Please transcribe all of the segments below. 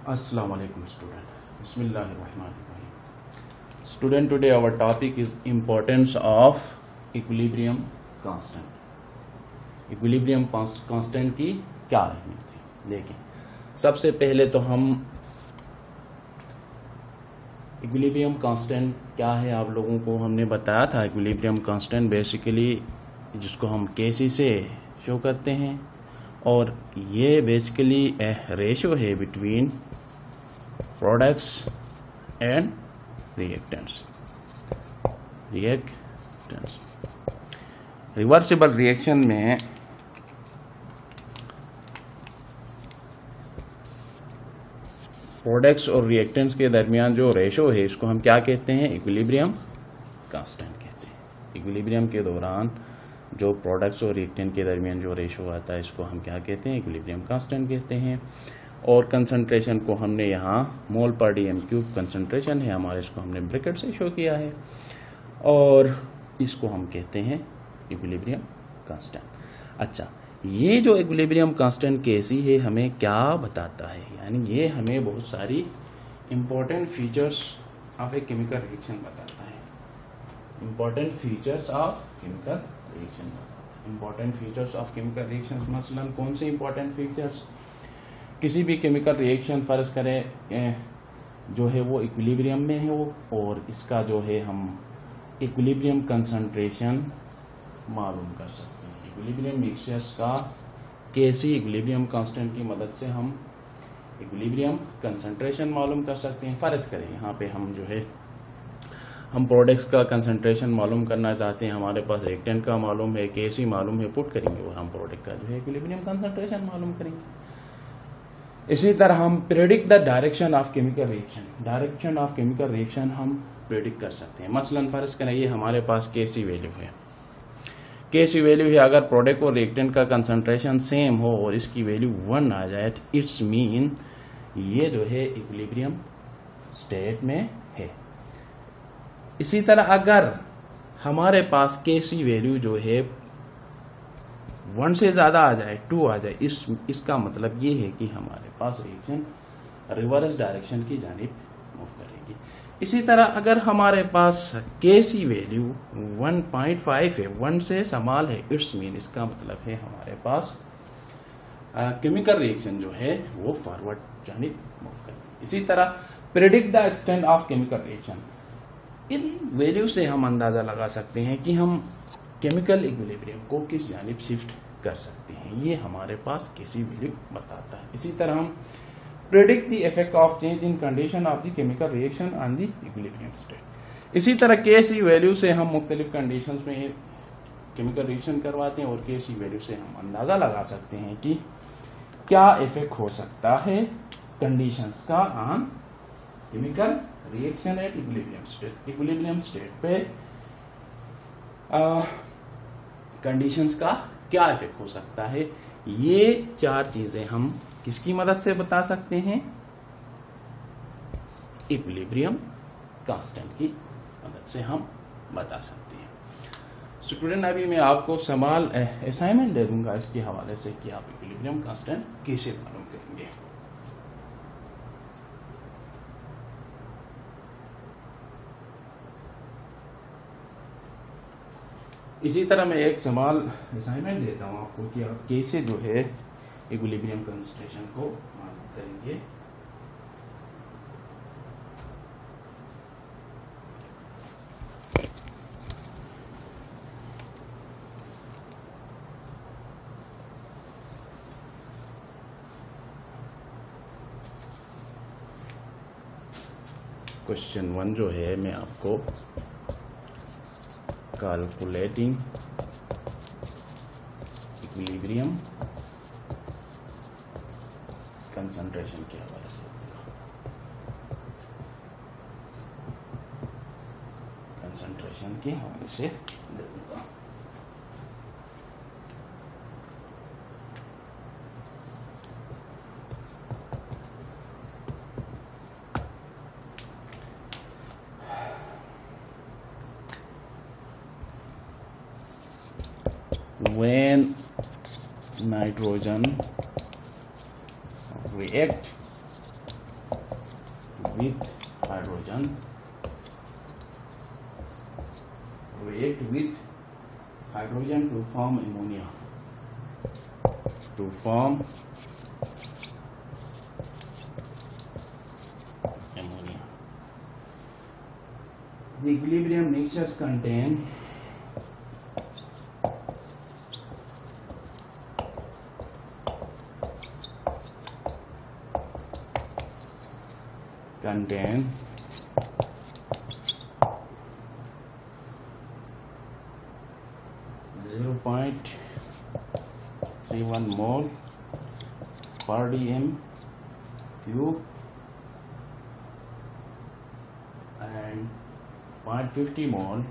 Assalamu alaikum student. Bismillahirrahmanirrahim. Student, today our topic is importance of equilibrium constant. Equilibrium constant की क्या अहमियत है? देखें, सबसे पहले तो हम इक्विलिब्रियम कांस्टेंट क्या है आप लोगों को हमने बताया था। इक्विलिब्रियम कांस्टेंट बेसिकली जिसको हम केसी से शो करते हैं और ये बेसिकली रेशियो है between products and reactants. Reversible reaction में प्रोडक्ट्स और रिएक्टेंट्स के दरमियान जो रेशो है इसको हम क्या कहते हैं? इक्विलिब्रियम कांस्टेंट कहते हैं। इक्विलिब्रियम के दौरान जो प्रोडक्ट्स और रिएक्टेंट के दरमियान जो रेशो आता है इसको हम क्या कहते हैं? इक्विलिब्रियम कांस्टेंट कहते हैं। और कंसंट्रेशन को हमने यहाँ मोल पर डी एम क्यूब कंसंट्रेशन है हमारे, इसको हमने ब्रैकेट से शो किया है और इसको हम कहते हैं इक्विलिब्रियम कांस्टेंट। अच्छा, ये जो इक्विलिब्रियम कांस्टेंट कैसी है हमें क्या बताता है? यानी ये हमें बहुत सारी important features of a chemical reaction बताता है। Important features of chemical reaction बताता है। Important features of chemical reaction मसलन कौन से इंपॉर्टेंट फीचर्स? किसी भी केमिकल रिएक्शन फर्ज करें जो है वो इक्विलिब्रियम में है वो, और इसका जो है हम इक्विलिब्रियम कंसंट्रेशन मालूम कर सकते हैं। इक्विलिब्रियम मिक्सचर्स का केसी इक्विलिब्रियम कांस्टेंट की मदद से हम इक्विलिब्रियम कंसंट्रेशन मालूम कर सकते हैं। फर्ज करें यहाँ पे हम जो है हम प्रोडक्ट्स का कंसंट्रेशन मालूम करना चाहते हैं, हमारे पास रिएक्टेंट का मालूम है, केसी मालूम है, पुट करेंगे और हम प्रोडक्ट का जो है इक्विलिब्रियम कंसंट्रेशन मालूम करेंगे। इसी तरह हम predict the direction of chemical reaction. Direction of chemical reaction हम प्रेडिक्ट कर सकते हैं। मसलन फर्ज करें ये हमारे पास केसी वैल्यू है, केसी वैल्यू है। अगर प्रोडक्ट और रिएक्टेंट का कंसंट्रेशन सेम हो और इसकी वैल्यू 1 आ जाए, इट्स मीन ये जो है इक्विलिब्रियम स्टेट में है। इसी तरह अगर हमारे पास केसी वैल्यू जो है 1 से ज्यादा आ जाए, 2 आ जाए, इसका मतलब ये है कि हमारे पास रिएक्शन रिवर्स डायरेक्शन की जानिब मूव करेगी। इसी तरह अगर हमारे पास केसी वैल्यू 1.5 है, 1 से समाल है, इट्स मीन इसका मतलब है हमारे पास केमिकल रिएक्शन जो है वो फॉरवर्ड जानिब मूव करेगी। इसी तरह predict the extent of chemical reaction. In value से हम अंदाजा लगा सकते हैं कि हम केमिकल इक्विलिब्रियम को किस जानिब शिफ्ट कर सकते हैं। ये हमारे पास केसी वैल्यू बताता है। इसी तरह हम predict the effect of change in condition of the chemical reaction on the equilibrium state. इसी तरह केसी वैल्यू से हम मुख्तलिफ कंडीशंस में केमिकल रिएक्शन करवाते हैं और केसी वैल्यू से हम अंदाजा लगा सकते हैं कि क्या इफेक्ट हो सकता है कंडीशंस का on chemical reaction at equilibrium state. Equilibrium state पे कंडीशंस का क्या इफेक्ट हो सकता है। ये 4 चीजें हम किसकी मदद से बता सकते हैं? इक्विलिब्रियम कांस्टेंट की मदद से हम बता सकते हैं। स्टूडेंट, अभी मैं आपको सवाल असाइनमेंट दे दूंगा इसके हवाले से कि आप इक्विलिब्रियम कांस्टेंट कैसे मालूम करेंगे। इसी तरह मैं एक सवाल असाइनमेंट देता हूं आपको कि आप कैसे जो है इक्विलिब्रियम कंसंट्रेशन को मालूम करेंगे। क्वेश्चन 1 जो है मैं आपको कैलकुलेटिंग इक्विलिब्रियम कंसंट्रेशन के हवाले से कंसंट्रेशन के हवाले से दे दूंगा। when nitrogen react with hydrogen react with hydrogen to form ammonia. To form ammonia. The equilibrium mixtures contain contain 0.31 mole per dm cube and 0.50 mole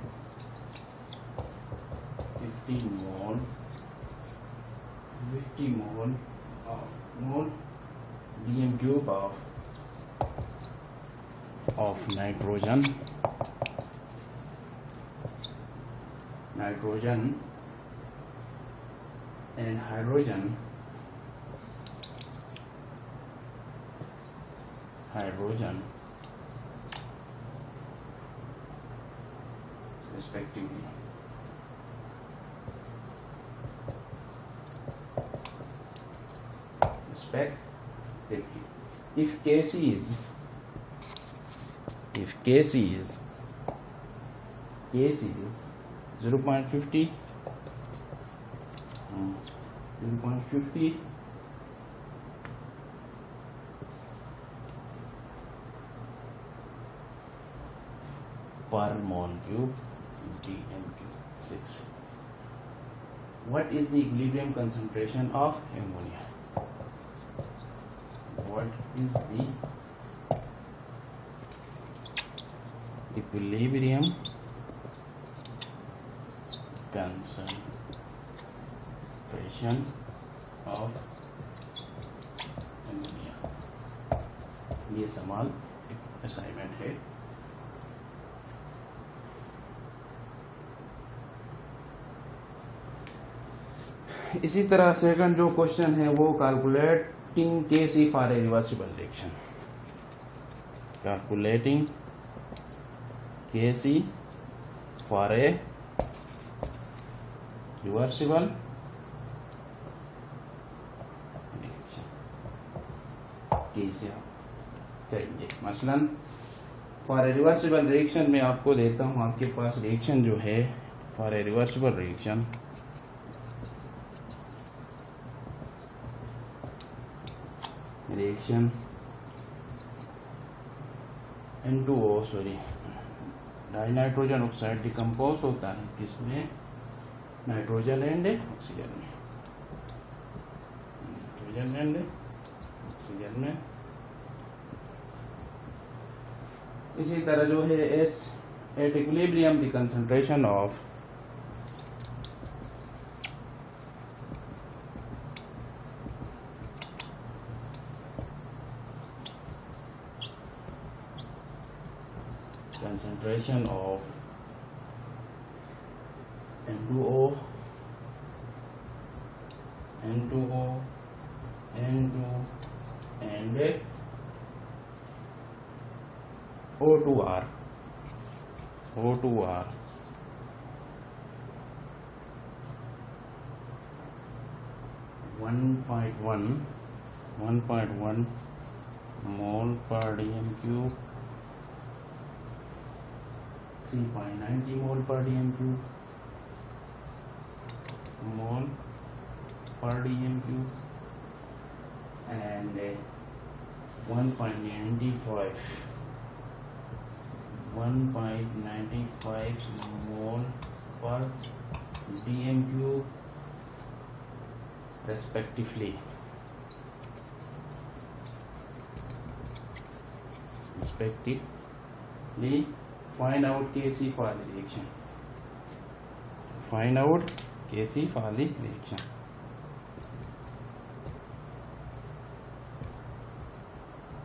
50 mole of mole dm cube of nitrogen and hydrogen respectively. If Kc is 0.50 per mole cube dm cube 6. What is the equilibrium concentration of ammonia? What is the equilibrium concentration of ammonia? ये सवाल assignment है. इसी तरह second जो question है वो calculating Kc for a reversible reaction. Calculating Kc for a reversible reaction कैसे करेंगे. मसलन फॉर ए रिवर्सिबल रिएक्शन में आपको देता हूं, आपके पास रिएक्शन जो है for a reversible reaction N2O die nitrogen oxide decompose होता है किसमें? नाइट्रोजन एंड ऑक्सीजन में. नाइट्रोजन एंड ऑक्सीजन में. इसी तरह जो है S at equilibrium the concentration of N2O and O2R 1.1 mole per dm cube, 3.90 mole per dm cube, mole per dm cube, and 1.95 mole per dm cube respectively. Find out Kc for the reaction. Find out Kc for the reaction.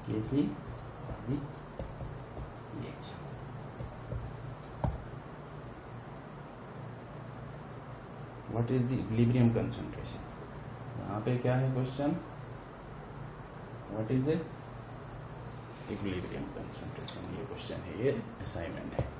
Kc for the reaction. What is the equilibrium concentration? यहाँ पे क्या है question? What is it? Equilibrium concentration. ये question है, ये assignment है।